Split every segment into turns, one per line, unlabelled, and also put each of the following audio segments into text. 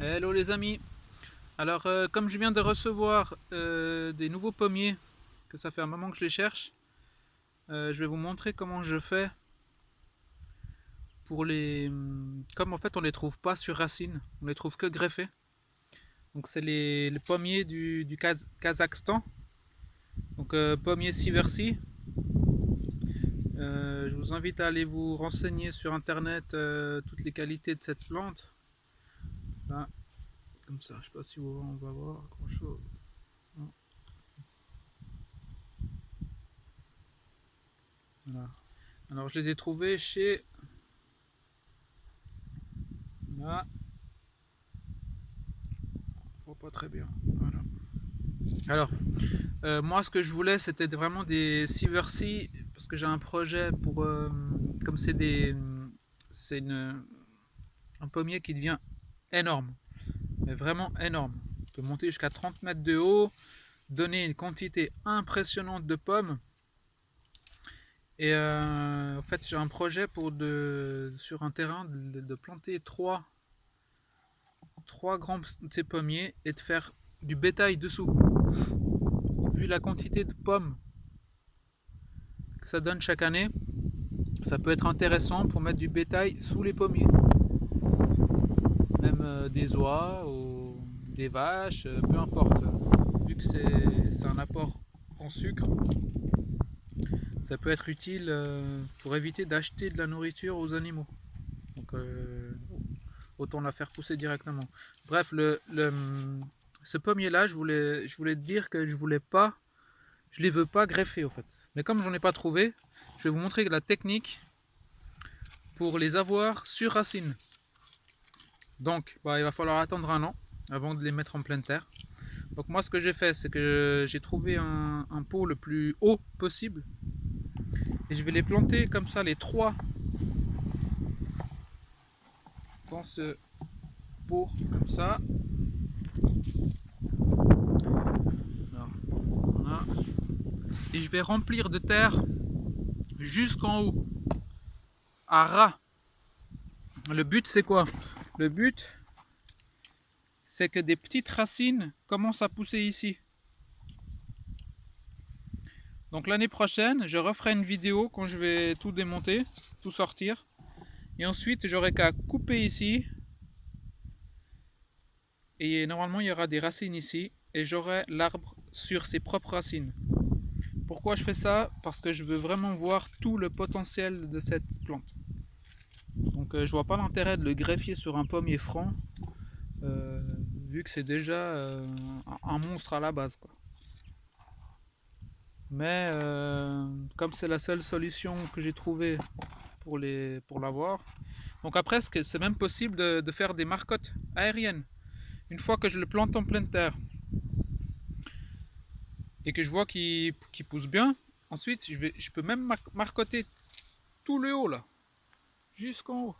Hello les amis. Alors comme je viens de recevoir des nouveaux pommiers, que ça fait un moment que je les cherche, je vais vous montrer comment je fais pour les... Comme en fait on les trouve pas sur racines, on les trouve que greffés. Donc c'est les pommiers du Kazakhstan. Donc pommiers Siversi. Je vous invite à aller vous renseigner sur internet toutes les qualités de cette plante. Là, comme ça, je sais pas si on va voir grand chose. Voilà. Alors je les ai trouvés chez... Là, je vois pas très bien. Voilà. Alors, moi ce que je voulais c'était vraiment des Siversi parce que j'ai un projet pour... comme c'est des... C'est un pommier qui devient énorme. Mais vraiment énorme. Il peut monter jusqu'à 30 mètres de haut, donner une quantité impressionnante de pommes. Et en fait j'ai un projet pour sur un terrain de planter trois grands de ces pommiers et de faire du bétail dessous. Vu la quantité de pommes que ça donne chaque année, ça peut être intéressant pour mettre du bétail sous les pommiers. Même des oies ou des vaches, peu importe. Vu que c'est un apport en sucre, ça peut être utile pour éviter d'acheter de la nourriture aux animaux. Donc autant la faire pousser directement. Bref, ce pommier là, je voulais te dire que je les veux pas greffer au fait. Mais comme j'en ai pas trouvé, je vais vous montrer la technique pour les avoir sur racine. Donc il va falloir attendre un an avant de les mettre en pleine terre. Donc moi ce que j'ai fait, c'est que j'ai trouvé un pot le plus haut possible et je vais les planter comme ça les trois dans ce pot comme ça. Alors, voilà. Et je vais remplir de terre jusqu'en haut, à ras. Le but c'est quoi? Le but c'est que des petites racines commencent à pousser ici. Donc l'année prochaine, je referai une vidéo quand je vais tout démonter, tout sortir. Et ensuite, j'aurai qu'à couper ici. Et normalement, il y aura des racines ici. Et j'aurai l'arbre sur ses propres racines. Pourquoi je fais ça? Parce que je veux vraiment voir tout le potentiel de cette plante. Donc je vois pas l'intérêt de le greffier sur un pommier franc. Vu que c'est déjà un monstre à la base, quoi. Mais comme c'est la seule solution que j'ai trouvée pour l'avoir. Donc après, c'est même possible de faire des marcottes aériennes. Une fois que je le plante en pleine terre et que je vois qu'il pousse bien, ensuite je peux même marcotter tout le haut là, jusqu'en haut.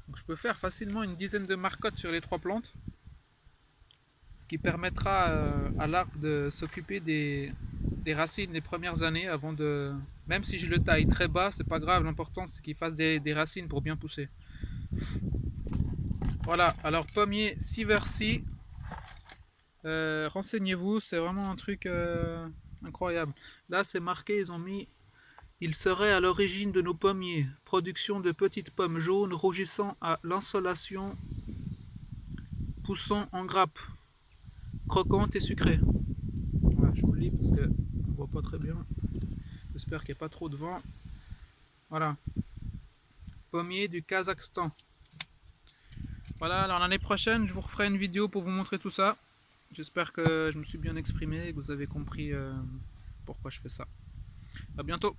Donc je peux faire facilement une dizaine de marcottes sur les trois plantes, ce qui permettra à l'arbre de s'occuper des racines les premières années avant de... Même si je le taille très bas, c'est pas grave, l'important c'est qu'il fasse des racines pour bien pousser. Voilà, alors pommier Siversi, renseignez-vous, c'est vraiment un truc incroyable. Là c'est marqué, ils ont mis: il serait à l'origine de nos pommiers, production de petites pommes jaunes rougissant à l'insolation, poussant en grappe, croquantes et sucrées. Voilà, je vous le lis parce que on voit pas très bien. J'espère qu'il n'y a pas trop de vent. Voilà, pommier du Kazakhstan. Voilà, alors l'année prochaine, je vous referai une vidéo pour vous montrer tout ça. J'espère que je me suis bien exprimé et que vous avez compris pourquoi je fais ça. A bientôt.